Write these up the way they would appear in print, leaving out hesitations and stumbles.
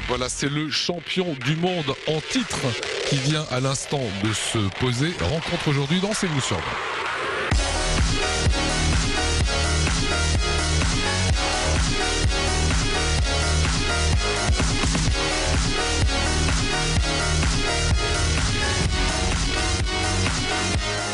Voilà, c'est le champion du monde en titre qui vient à l'instant de se poser. Rencontre aujourd'hui dans C'est vous sur 20.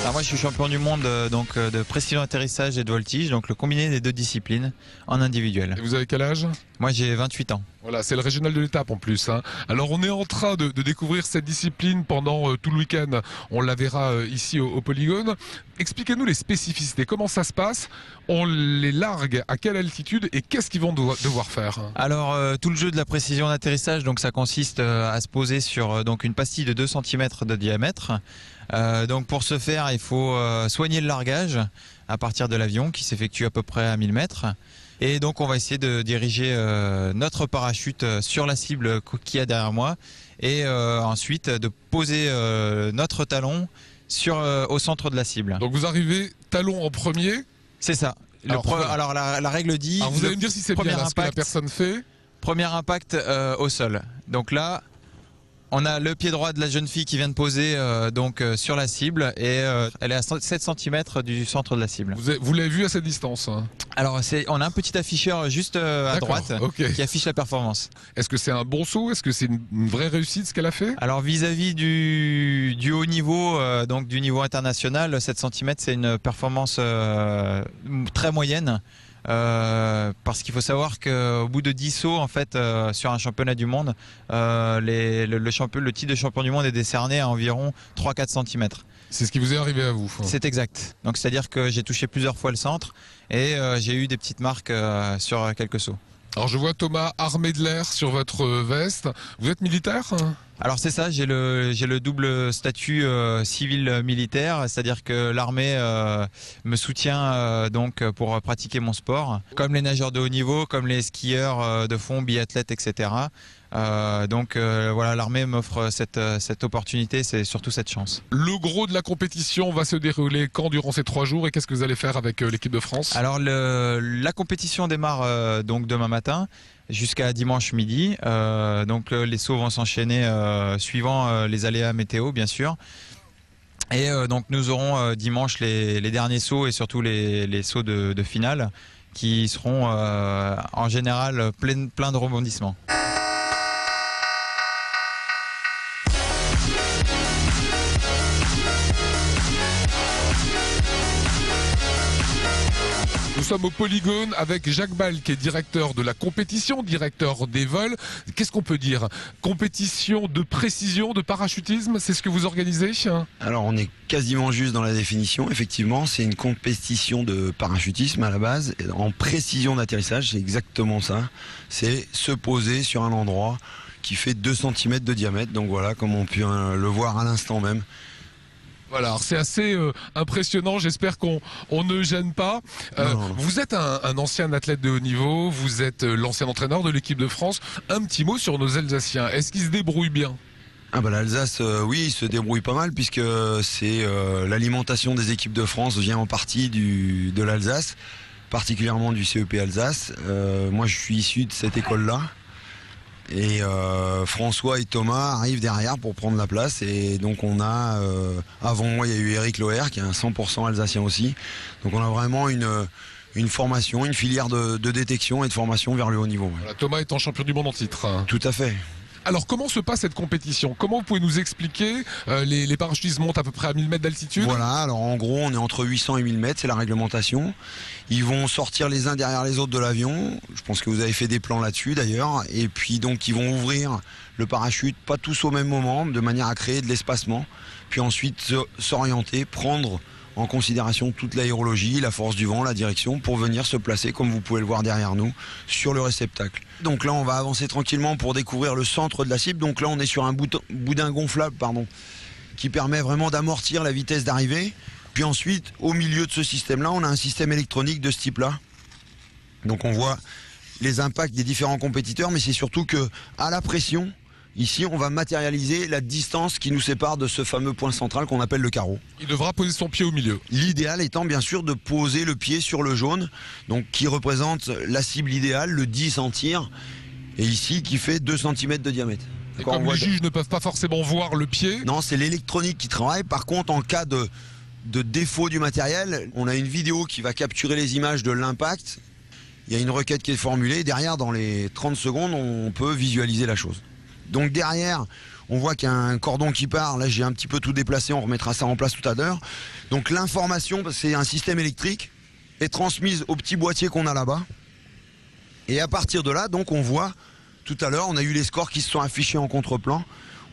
Alors moi je suis champion du monde de précision d'atterrissage et de voltige, donc le combiné des deux disciplines en individuel. Et vous avez quel âge? Moi j'ai 28 ans. Voilà, c'est le régional de l'étape en plus. Alors on est en train de découvrir cette discipline pendant tout le week-end. On la verra ici au Polygone. Expliquez-nous les spécificités. Comment ça se passe? On les largue à quelle altitude et qu'est-ce qu'ils vont devoir faire? Alors tout le jeu de la précision d'atterrissage, donc ça consiste à se poser sur donc une pastille de 2 cm de diamètre. Donc pour ce faire, il faut soigner le largage à partir de l'avion qui s'effectue à peu près à 1000 mètres. Et donc on va essayer de diriger notre parachute sur la cible qu'il y a derrière moi et ensuite de poser notre talon au centre de la cible. Donc vous arrivez talon en premier? C'est ça. Alors la règle dit... Alors vous allez me dire si c'est bien là, ce que la personne fait. Premier impact au sol. Donc là... On a le pied droit de la jeune fille qui vient de poser sur la cible et elle est à 7 cm du centre de la cible. Vous l'avez vu à cette distance? Alors on a un petit afficheur juste à droite qui affiche la performance. Est-ce que c'est un bon saut? Est-ce que c'est une vraie réussite ce qu'elle a fait? Alors vis-à-vis du haut niveau, donc du niveau international, 7 cm c'est une performance très moyenne. Parce qu'il faut savoir qu'au bout de 10 sauts en fait sur un championnat du monde, le titre de champion du monde est décerné à environ 3-4 cm. C'est ce qui vous est arrivé à vous? C'est exact. Donc c'est-à-dire que j'ai touché plusieurs fois le centre et j'ai eu des petites marques sur quelques sauts. Alors je vois Thomas armé de l'air sur votre veste. Vous êtes militaire? Alors c'est ça, j'ai le double statut civil militaire, c'est-à-dire que l'armée me soutient donc pour pratiquer mon sport, comme les nageurs de haut niveau, comme les skieurs de fond, biathlètes, etc. Voilà, l'armée m'offre cette opportunité, c'est surtout cette chance. Le gros de la compétition va se dérouler quand durant ces 3 jours et qu'est-ce que vous allez faire avec l'équipe de France? Alors la compétition démarre donc demain matin jusqu'à dimanche midi. Les sauts vont s'enchaîner suivant les aléas météo bien sûr. Et donc nous aurons dimanche les derniers sauts et surtout les sauts de finale qui seront en général plein de rebondissements. Nous sommes au Polygone avec Jacques Ball qui est directeur de la compétition, directeur des vols. Qu'est-ce qu'on peut dire? Compétition de précision, de parachutisme, c'est ce que vous organisez? Alors on est quasiment juste dans la définition, effectivement, c'est une compétition de parachutisme à la base, en précision d'atterrissage, c'est exactement ça. C'est se poser sur un endroit qui fait 2 cm de diamètre, donc voilà, comme on peut le voir à l'instant même. Voilà, c'est assez impressionnant, j'espère qu'on ne gêne pas. Non. Vous êtes un ancien athlète de haut niveau, vous êtes l'ancien entraîneur de l'équipe de France. Un petit mot sur nos Alsaciens, est-ce qu'ils se débrouillent bien? L'Alsace, oui, il se débrouille pas mal puisque c'est l'alimentation des équipes de France vient en partie de l'Alsace, particulièrement du CEP Alsace. Moi je suis issu de cette école-là. Et François et Thomas arrivent derrière pour prendre la place et donc on a avant moi il y a eu Eric Loher qui est un 100% alsacien aussi, donc on a vraiment une formation, une filière de détection et de formation vers le haut niveau. Voilà, Thomas étant champion du monde en titre. Tout à fait. Alors comment se passe cette compétition? Comment vous pouvez nous expliquer? Les parachutistes montent à peu près à 1000 mètres d'altitude. Voilà, alors en gros on est entre 800 et 1000 mètres, c'est la réglementation. Ils vont sortir les uns derrière les autres de l'avion, je pense que vous avez fait des plans là-dessus d'ailleurs, et puis donc ils vont ouvrir le parachute, pas tous au même moment, de manière à créer de l'espacement, puis ensuite s'orienter, prendre en considération toute l'aérologie, la force du vent, la direction, pour venir se placer, comme vous pouvez le voir derrière nous, sur le réceptacle. Donc là, on va avancer tranquillement pour découvrir le centre de la cible. Donc là, on est sur un boudin gonflable, qui permet vraiment d'amortir la vitesse d'arrivée. Puis ensuite, au milieu de ce système-là, on a un système électronique de ce type-là. Donc on voit les impacts des différents compétiteurs, mais c'est surtout que à la pression, ici, on va matérialiser la distance qui nous sépare de ce fameux point central qu'on appelle le carreau. Il devra poser son pied au milieu. L'idéal étant bien sûr de poser le pied sur le jaune, donc qui représente la cible idéale, le 10 en tir. et ici qui fait 2 cm de diamètre. Et D'accord, on comme voit les juges ne peuvent pas forcément voir le pied, Non, c'est l'électronique qui travaille. Par contre, en cas de défaut du matériel, on a une vidéo qui va capturer les images de l'impact. Il y a une requête qui est formulée. Derrière, dans les 30 secondes, on peut visualiser la chose. Donc derrière, on voit qu'il y a un cordon qui part. Là, j'ai un petit peu tout déplacé. On remettra ça en place tout à l'heure. Donc l'information, c'est un système électrique, est transmise au petit boîtier qu'on a là-bas. Et à partir de là, donc on voit, tout à l'heure, on a eu les scores qui se sont affichés en contre-plan,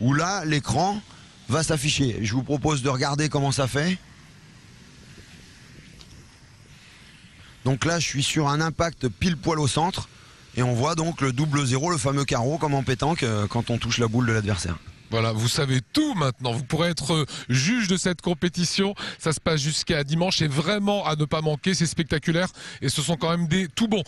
où là, l'écran va s'afficher. Je vous propose de regarder comment ça fait. Donc là, je suis sur un impact pile poil au centre, et on voit donc le double zéro, le fameux carreau, comme en pétanque, quand on touche la boule de l'adversaire. voilà, vous savez tout maintenant. Vous pourrez être juge de cette compétition. Ça se passe jusqu'à dimanche et vraiment à ne pas manquer. C'est spectaculaire et ce sont quand même des tout bons.